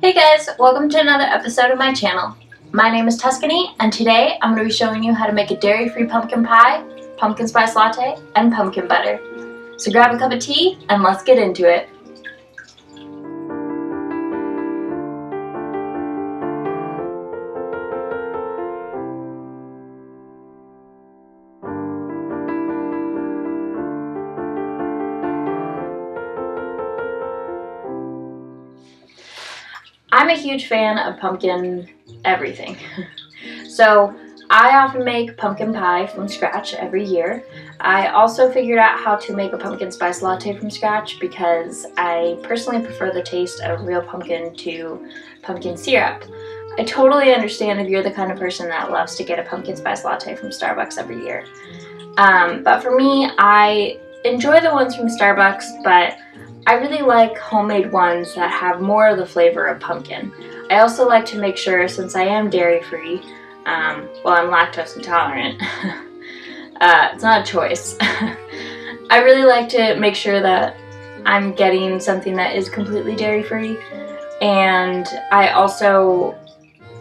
Hey guys, welcome to another episode of my channel. My name is Tuscany, and today I'm going to be showing you how to make a dairy-free pumpkin pie, pumpkin spice latte, and pumpkin butter. So grab a cup of tea and let's get into it. I'm a huge fan of pumpkin everything. So I often make pumpkin pie from scratch every year. I also figured out how to make a pumpkin spice latte from scratch because I personally prefer the taste of real pumpkin to pumpkin syrup. I totally understand if you're the kind of person that loves to get a pumpkin spice latte from Starbucks every year. But for me, I enjoy the ones from Starbucks, but I really like homemade ones that have more of the flavor of pumpkin. I also like to make sure, since I am dairy-free, well, I'm lactose intolerant, it's not a choice. I really like to make sure that I'm getting something that is completely dairy-free, and I also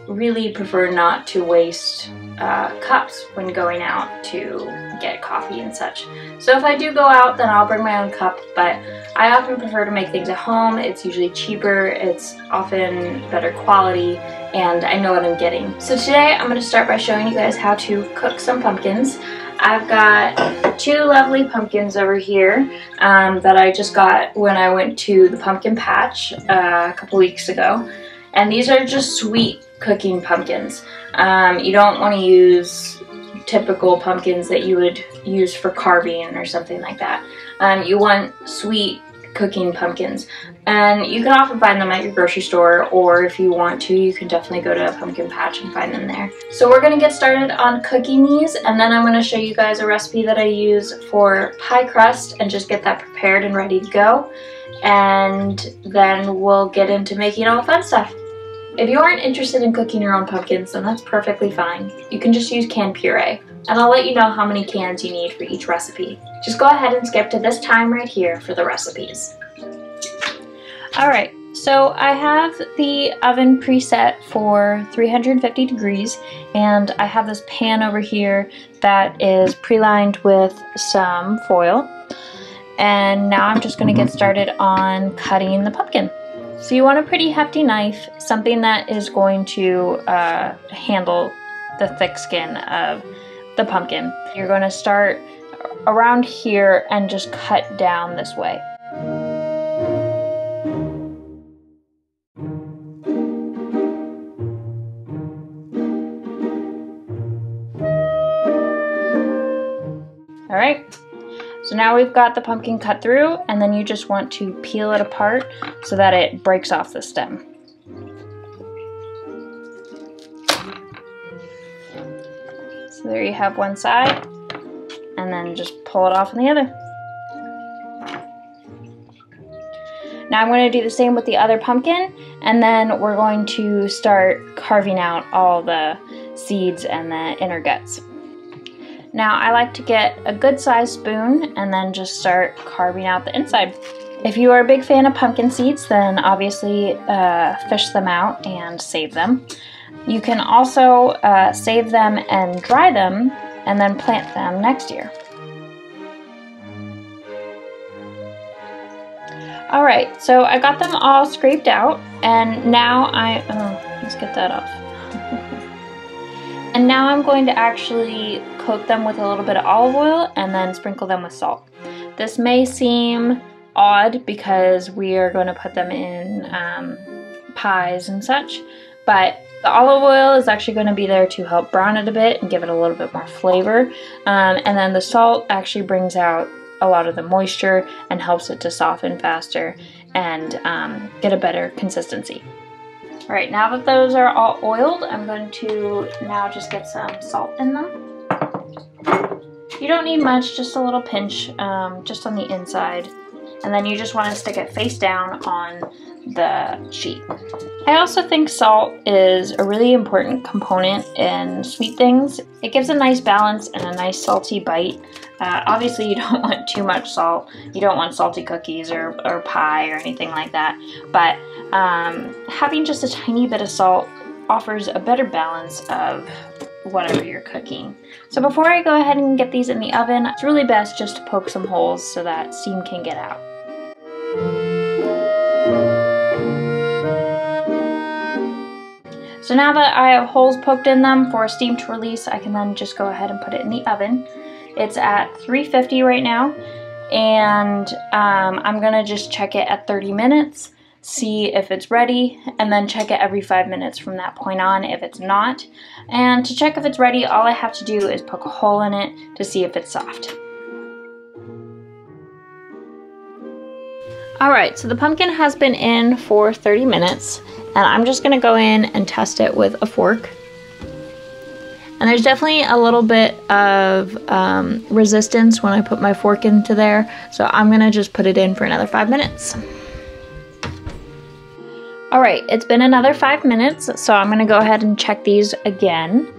really prefer not to waste cups when going out to get coffee and such. So if I do go out, then I'll bring my own cup, but I often prefer to make things at home. It's usually cheaper, it's often better quality, and I know what I'm getting. So today I'm going to start by showing you guys how to cook some pumpkins. I've got two lovely pumpkins over here that I just got when I went to the pumpkin patch a couple weeks ago. And these are just sweet cooking pumpkins. You don't want to use typical pumpkins that you would use for carving or something like that. You want sweet cooking pumpkins, and you can often find them at your grocery store, or if you want to, you can definitely go to a pumpkin patch and find them there. So we're going to get started on cooking these, and then I'm going to show you guys a recipe that I use for pie crust and just get that prepared and ready to go, and then we'll get into making all the fun stuff. If you aren't interested in cooking your own pumpkins, then that's perfectly fine. You can just use canned puree, and I'll let you know how many cans you need for each recipe. Just go ahead and skip to this time right here for the recipes. Alright, so I have the oven preset for 350 degrees, and I have this pan over here that is pre-lined with some foil. And now I'm just going to get started on cutting the pumpkin. So you want a pretty hefty knife, something that is going to handle the thick skin of the pumpkin. You're going to start around here and just cut down this way. Alright, so now we've got the pumpkin cut through, and then you just want to peel it apart so that it breaks off the stem. So there you have one side, and then just pull it off on the other. Now I'm going to do the same with the other pumpkin, and then we're going to start carving out all the seeds and the inner guts. Now I like to get a good sized spoon and then just start carving out the inside. If you are a big fan of pumpkin seeds, then obviously fish them out and save them. You can also save them and dry them and then plant them next year. Alright, so I got them all scraped out, and now let's get that off. And now I'm going to actually coat them with a little bit of olive oil and then sprinkle them with salt. This may seem odd because we are going to put them in pies and such, but the olive oil is actually going to be there to help brown it a bit and give it a little bit more flavor. And then the salt actually brings out a lot of the moisture and helps it to soften faster and get a better consistency. Alright, now that those are all oiled, I'm going to now just get some salt in them. You don't need much, just a little pinch, just on the inside. And then you just want to stick it face down on the sheet. I also think salt is a really important component in sweet things. It gives a nice balance and a nice salty bite. Obviously you don't want too much salt. You don't want salty cookies or pie or anything like that. But Having just a tiny bit of salt offers a better balance of whatever you're cooking. So before I go ahead and get these in the oven, it's really best just to poke some holes so that steam can get out. So now that I have holes poked in them for steam to release, I can then just go ahead and put it in the oven. It's at 350 right now, and I'm gonna just check it at 30 minutes, see if it's ready, and then check it every 5 minutes from that point on if it's not. And to check if it's ready, all I have to do is poke a hole in it to see if it's soft. Alright, so the pumpkin has been in for 30 minutes, and I'm just going to go in and test it with a fork. And there's definitely a little bit of resistance when I put my fork into there, so I'm going to just put it in for another 5 minutes. Alright, it's been another 5 minutes, so I'm going to go ahead and check these again.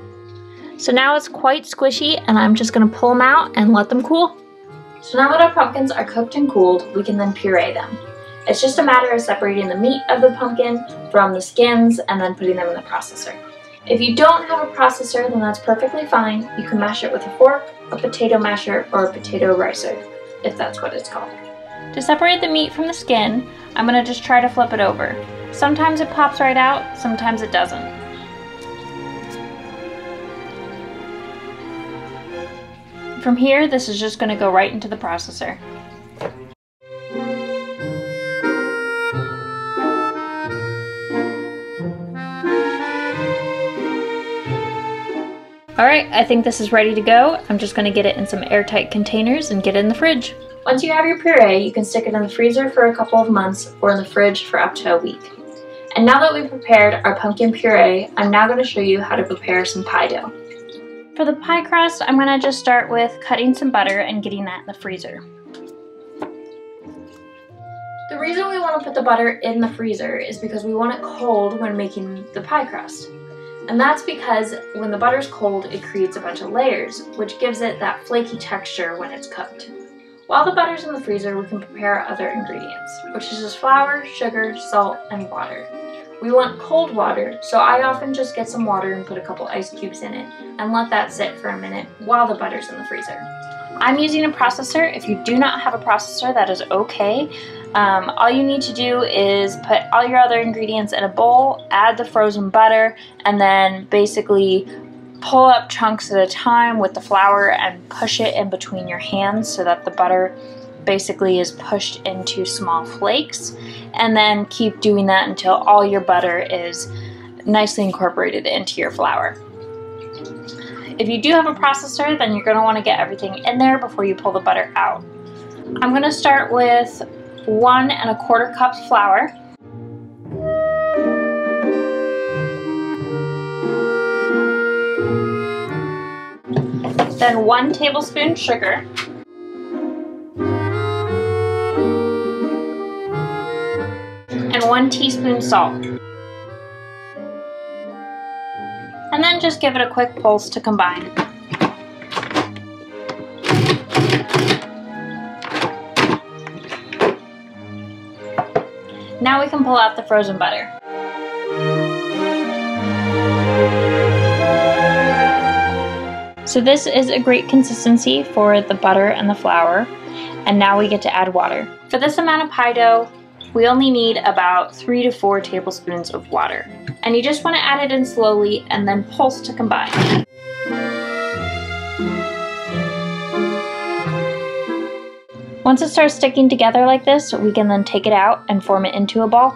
So now it's quite squishy, and I'm just going to pull them out and let them cool. So now that our pumpkins are cooked and cooled, we can then puree them. It's just a matter of separating the meat of the pumpkin from the skins and then putting them in the processor. If you don't have a processor, then that's perfectly fine. You can mash it with a fork, a potato masher, or a potato ricer, if that's what it's called. To separate the meat from the skin, I'm going to just try to flip it over. Sometimes it pops right out, sometimes it doesn't. From here, this is just going to go right into the processor. Alright, I think this is ready to go. I'm just going to get it in some airtight containers and get it in the fridge. Once you have your puree, you can stick it in the freezer for a couple of months or in the fridge for up to a week. And now that we've prepared our pumpkin puree, I'm now going to show you how to prepare some pie dough. For the pie crust, I'm going to just start with cutting some butter and getting that in the freezer. The reason we want to put the butter in the freezer is because we want it cold when making the pie crust. And that's because when the butter's cold, it creates a bunch of layers, which gives it that flaky texture when it's cooked. While the butter's in the freezer, we can prepare our other ingredients, which is just flour, sugar, salt, and water. We want cold water, so I often just get some water and put a couple ice cubes in it and let that sit for a minute while the butter's in the freezer. I'm using a processor. If you do not have a processor, that is okay. All you need to do is put all your other ingredients in a bowl, add the frozen butter, and then basically pull up chunks at a time with the flour and push it in between your hands so that the butter basically is pushed into small flakes, and then keep doing that until all your butter is nicely incorporated into your flour. If you do have a processor, then you're going to want to get everything in there before you pull the butter out. I'm going to start with 1 1/4 cups flour. Then 1 tablespoon sugar. And 1 teaspoon salt. And then just give it a quick pulse to combine. Now we can pull out the frozen butter. So this is a great consistency for the butter and the flour, and now we get to add water. For this amount of pie dough, we only need about 3 to 4 tablespoons of water. And you just want to add it in slowly and then pulse to combine. Once it starts sticking together like this, we can then take it out and form it into a ball.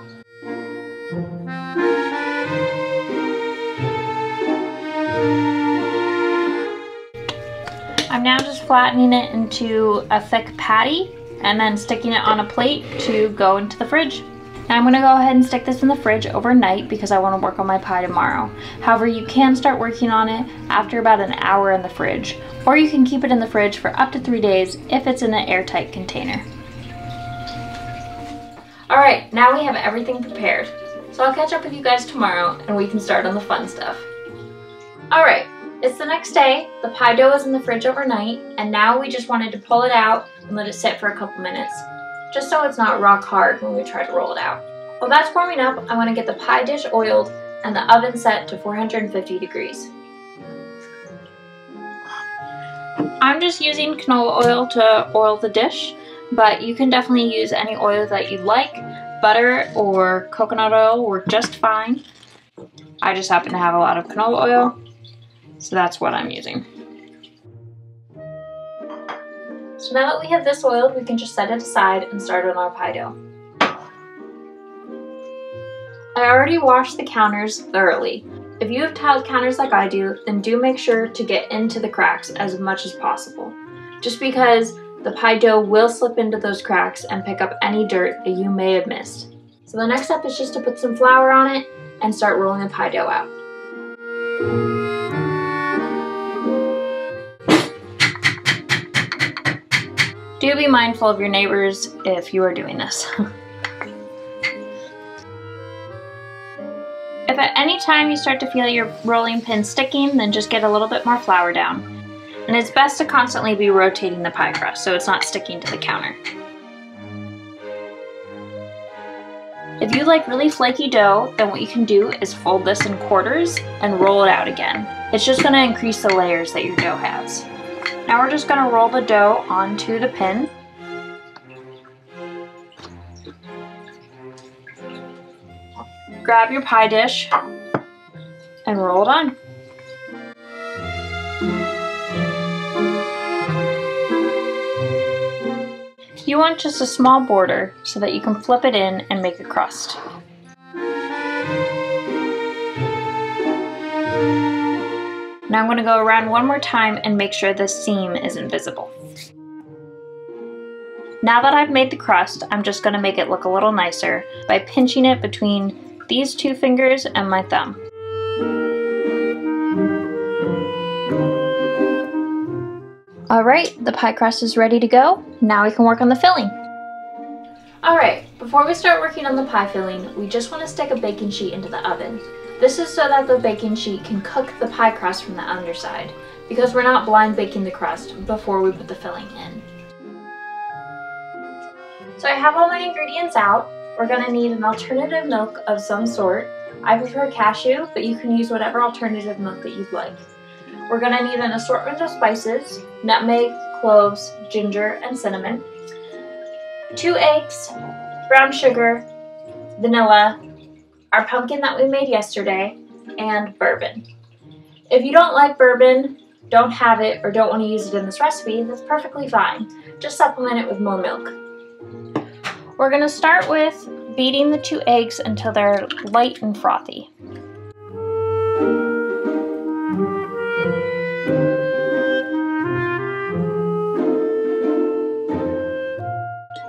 I'm now just flattening it into a thick patty and then sticking it on a plate to go into the fridge. Now I'm going to go ahead and stick this in the fridge overnight because I want to work on my pie tomorrow. However, you can start working on it after about an hour in the fridge, or you can keep it in the fridge for up to 3 days if it's in an airtight container. Alright, now we have everything prepared. So I'll catch up with you guys tomorrow and we can start on the fun stuff. Alright, it's the next day, the pie dough is in the fridge overnight, and now we just wanted to pull it out and let it sit for a couple minutes, just so it's not rock hard when we try to roll it out. While that's warming up, I want to get the pie dish oiled and the oven set to 450 degrees. I'm just using canola oil to oil the dish, but you can definitely use any oil that you like. Butter or coconut oil work just fine. I just happen to have a lot of canola oil, so that's what I'm using. So now that we have this oiled, we can just set it aside and start on our pie dough. I already washed the counters thoroughly. If you have tiled counters like I do, then do make sure to get into the cracks as much as possible, just because the pie dough will slip into those cracks and pick up any dirt that you may have missed. So the next step is just to put some flour on it and start rolling the pie dough out. Do be mindful of your neighbors if you are doing this. If at any time you start to feel your rolling pin sticking, then just get a little bit more flour down. And it's best to constantly be rotating the pie crust so it's not sticking to the counter. If you like really flaky dough, then what you can do is fold this in quarters and roll it out again. It's just going to increase the layers that your dough has. Now we're just going to roll the dough onto the pin. Grab your pie dish and roll it on. You want just a small border so that you can flip it in and make a crust. Now I'm going to go around one more time and make sure the seam isn't visible. Now that I've made the crust, I'm just going to make it look a little nicer by pinching it between these two fingers and my thumb. Alright, the pie crust is ready to go. Now we can work on the filling. Alright, before we start working on the pie filling, we just want to stick a baking sheet into the oven. This is so that the baking sheet can cook the pie crust from the underside, because we're not blind baking the crust before we put the filling in. So I have all my ingredients out. We're going to need an alternative milk of some sort. I prefer cashew, but you can use whatever alternative milk that you'd like. We're going to need an assortment of spices: nutmeg, cloves, ginger, and cinnamon. 2 eggs, brown sugar, vanilla, our pumpkin that we made yesterday, and bourbon. If you don't like bourbon, don't have it, or don't want to use it in this recipe, that's perfectly fine. Just supplement it with more milk. We're going to start with beating the 2 eggs until they're light and frothy.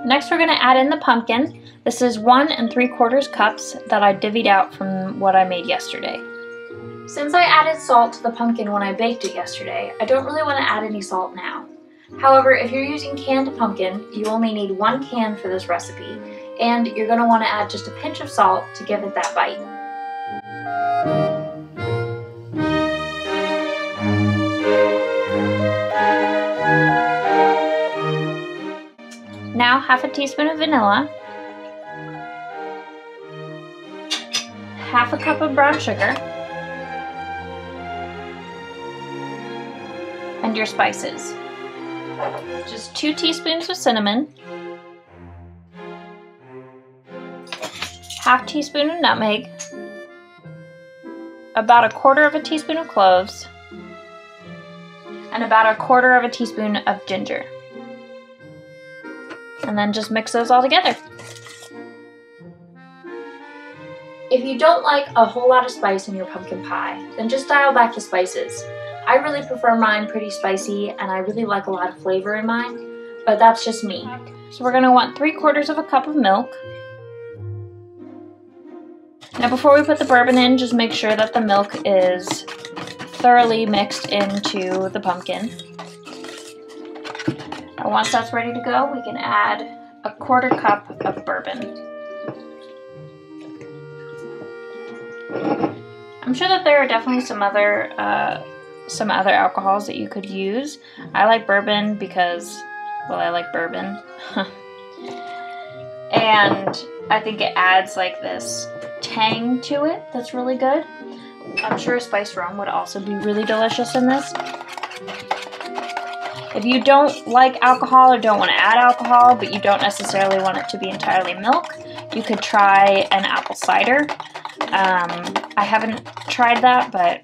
Next we're going to add in the pumpkin. This is 1 3/4 cups that I divvied out from what I made yesterday. Since I added salt to the pumpkin when I baked it yesterday, I don't really want to add any salt now. However, if you're using canned pumpkin, you only need 1 can for this recipe, and you're going to want to add just a pinch of salt to give it that bite. Now 1/2 teaspoon of vanilla, 1/2 cup of brown sugar, and your spices. Just 2 teaspoons of cinnamon, 1/2 teaspoon of nutmeg, about 1/4 teaspoon of cloves, and about 1/4 teaspoon of ginger. And then just mix those all together. If you don't like a whole lot of spice in your pumpkin pie, then just dial back the spices. I really prefer mine pretty spicy, and I really like a lot of flavor in mine, but that's just me. So we're gonna want 3/4 cup of milk. Now before we put the bourbon in, just make sure that the milk is thoroughly mixed into the pumpkin. And once that's ready to go, we can add 1/4 cup of bourbon. I'm sure that there are definitely some other alcohols that you could use. I like bourbon because, well, I like bourbon. And I think it adds like this tang to it that's really good. I'm sure a spiced rum would also be really delicious in this. If you don't like alcohol or don't want to add alcohol, but you don't necessarily want it to be entirely milk, you could try an apple cider. I haven't tried that, but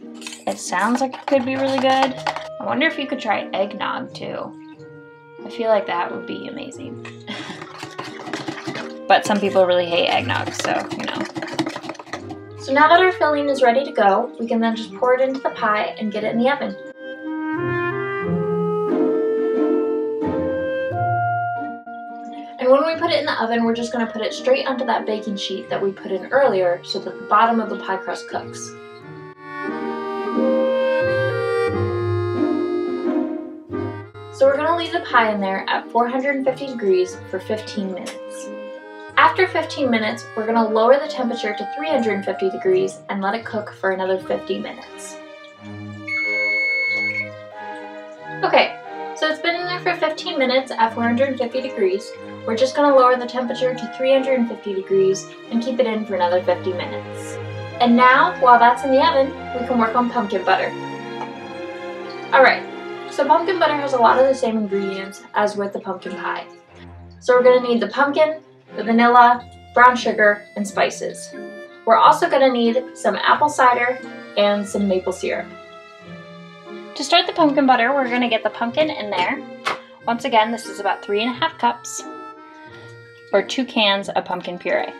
it sounds like it could be really good. I wonder if you could try eggnog too. I feel like that would be amazing. But some people really hate eggnog, so you know. So now that our filling is ready to go, we can then just pour it into the pie and get it in the oven. And when we put it in the oven, we're just going to put it straight onto that baking sheet that we put in earlier so that the bottom of the pie crust cooks. So we're going to leave the pie in there at 450 degrees for 15 minutes. After 15 minutes, we're going to lower the temperature to 350 degrees and let it cook for another 50 minutes. Okay, so it's been in there for 15 minutes at 450 degrees. We're just going to lower the temperature to 350 degrees and keep it in for another 50 minutes. And now, while that's in the oven, we can work on pumpkin butter. Alright, so pumpkin butter has a lot of the same ingredients as with the pumpkin pie. So we're going to need the pumpkin, the vanilla, brown sugar, and spices. We're also going to need some apple cider and some maple syrup. To start the pumpkin butter, we're going to get the pumpkin in there. Once again, this is about 3½ cups, or 2 cans of pumpkin puree.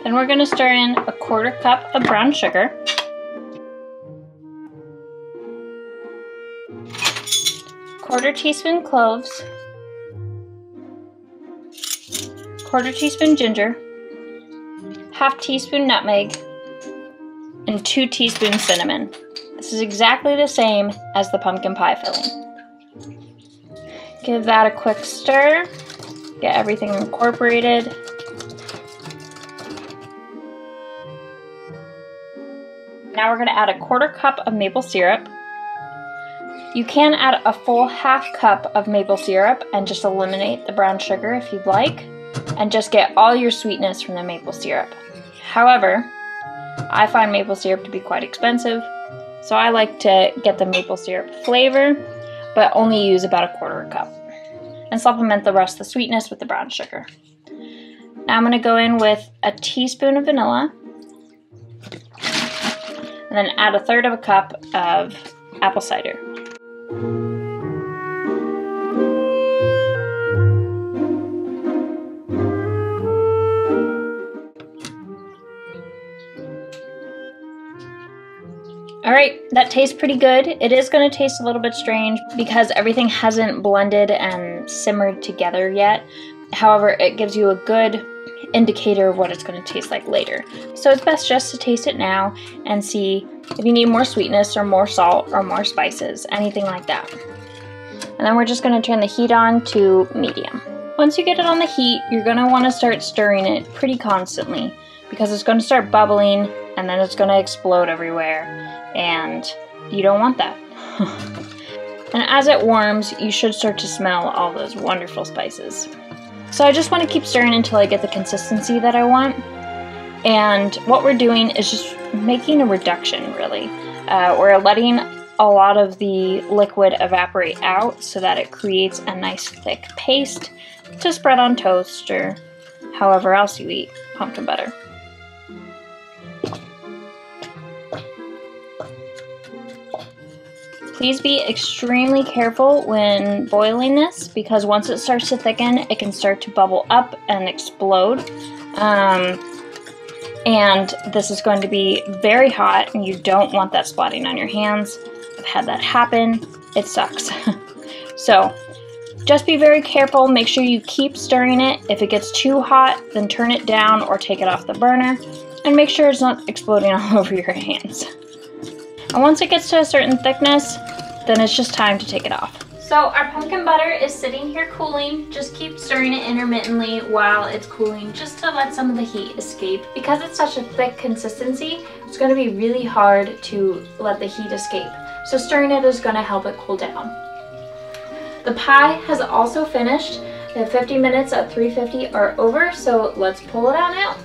Then we're going to stir in 1/4 cup of brown sugar, 1/4 teaspoon cloves, 1/4 teaspoon ginger, 1/2 teaspoon nutmeg, and 2 teaspoons cinnamon. This is exactly the same as the pumpkin pie filling. Give that a quick stir, get everything incorporated. Now we're going to add 1/4 cup of maple syrup. You can add a full 1/2 cup of maple syrup and just eliminate the brown sugar if you'd like, and just get all your sweetness from the maple syrup. However, I find maple syrup to be quite expensive, so I like to get the maple syrup flavor, but only use about 1/4 cup, and supplement the rest of the sweetness with the brown sugar. Now I'm going to go in with a teaspoon of vanilla, and then add 1/3 cup of apple cider. Alright, that tastes pretty good. It is going to taste a little bit strange because everything hasn't blended and simmered together yet. However, it gives you a good indicator of what it's going to taste like later. So it's best just to taste it now and see if you need more sweetness or more salt or more spices, anything like that. And then we're just going to turn the heat on to medium. Once you get it on the heat, you're going to want to start stirring it pretty constantly because it's going to start bubbling and then it's going to explode everywhere. And you don't want that. And as it warms, you should start to smell all those wonderful spices. So I just want to keep stirring until I get the consistency that I want. And what we're doing is just making a reduction, really. We're letting a lot of the liquid evaporate out so that it creates a nice thick paste to spread on toast or however else you eat pumpkin butter. Please be extremely careful when boiling this because once it starts to thicken, it can start to bubble up and explode. And this is going to be very hot and you don't want that splatting on your hands. I've had that happen. It sucks. So just be very careful. Make sure you keep stirring it. If it gets too hot, then turn it down or take it off the burner. And make sure it's not exploding all over your hands. And once it gets to a certain thickness, then it's just time to take it off. So our pumpkin butter is sitting here cooling. Just keep stirring it intermittently while it's cooling just to let some of the heat escape. Because it's such a thick consistency, it's going to be really hard to let the heat escape. So stirring it is going to help it cool down. The pie has also finished. The 50 minutes at 350 are over, so let's pull it on out.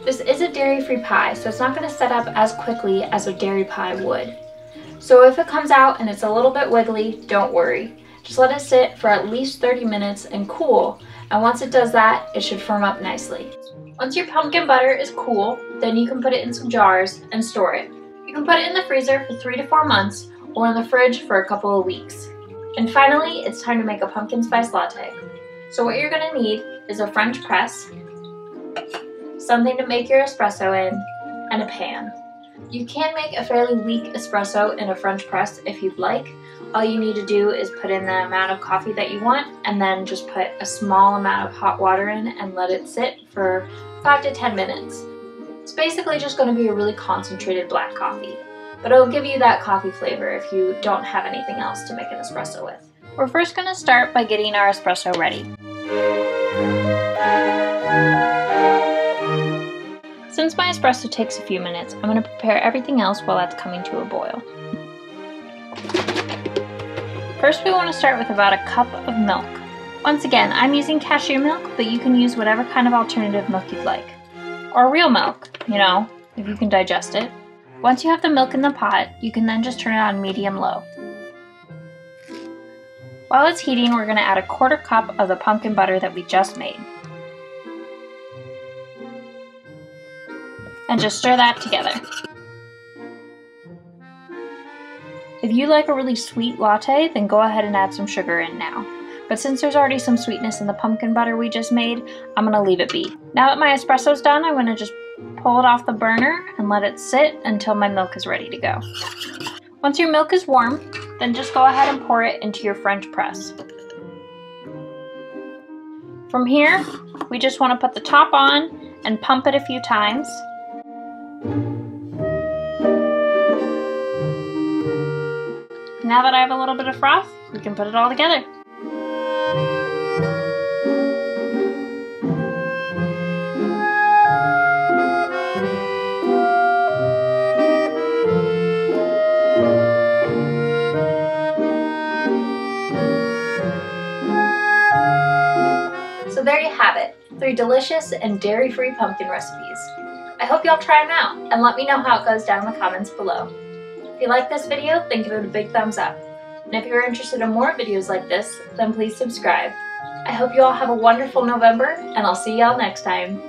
This is a dairy-free pie, so it's not going to set up as quickly as a dairy pie would. So if it comes out and it's a little bit wiggly, don't worry. Just let it sit for at least 30 minutes and cool, and once it does that, it should firm up nicely. Once your pumpkin butter is cool, then you can put it in some jars and store it. You can put it in the freezer for 3 to 4 months or in the fridge for a couple of weeks. And finally, it's time to make a pumpkin spice latte. So what you're going to need is a French press, something to make your espresso in, and a pan. You can make a fairly weak espresso in a French press if you'd like. All you need to do is put in the amount of coffee that you want and then just put a small amount of hot water in and let it sit for 5 to 10 minutes. It's basically just going to be a really concentrated black coffee, but it'll give you that coffee flavor if you don't have anything else to make an espresso with. We're first going to start by getting our espresso ready. Since my espresso takes a few minutes, I'm going to prepare everything else while that's coming to a boil. First, we want to start with about a cup of milk. Once again, I'm using cashew milk, but you can use whatever kind of alternative milk you'd like. Or real milk, you know, if you can digest it. Once you have the milk in the pot, you can then just turn it on medium-low. While it's heating, we're going to add a 1/4 cup of the pumpkin butter that we just made. And just stir that together. If you like a really sweet latte, then go ahead and add some sugar in now. But since there's already some sweetness in the pumpkin butter we just made, I'm going to leave it be. Now that my espresso's done, I'm going to just pull it off the burner and let it sit until my milk is ready to go. Once your milk is warm, then just go ahead and pour it into your French press. From here, we just want to put the top on and pump it a few times. Now that I have a little bit of froth, we can put it all together. So there you have it, 3 delicious and dairy-free pumpkin recipes. I hope y'all try them out and let me know how it goes down in the comments below. If you like this video, then give it a big thumbs up. And if you're interested in more videos like this, then please subscribe. I hope you all have a wonderful November, and I'll see y'all next time.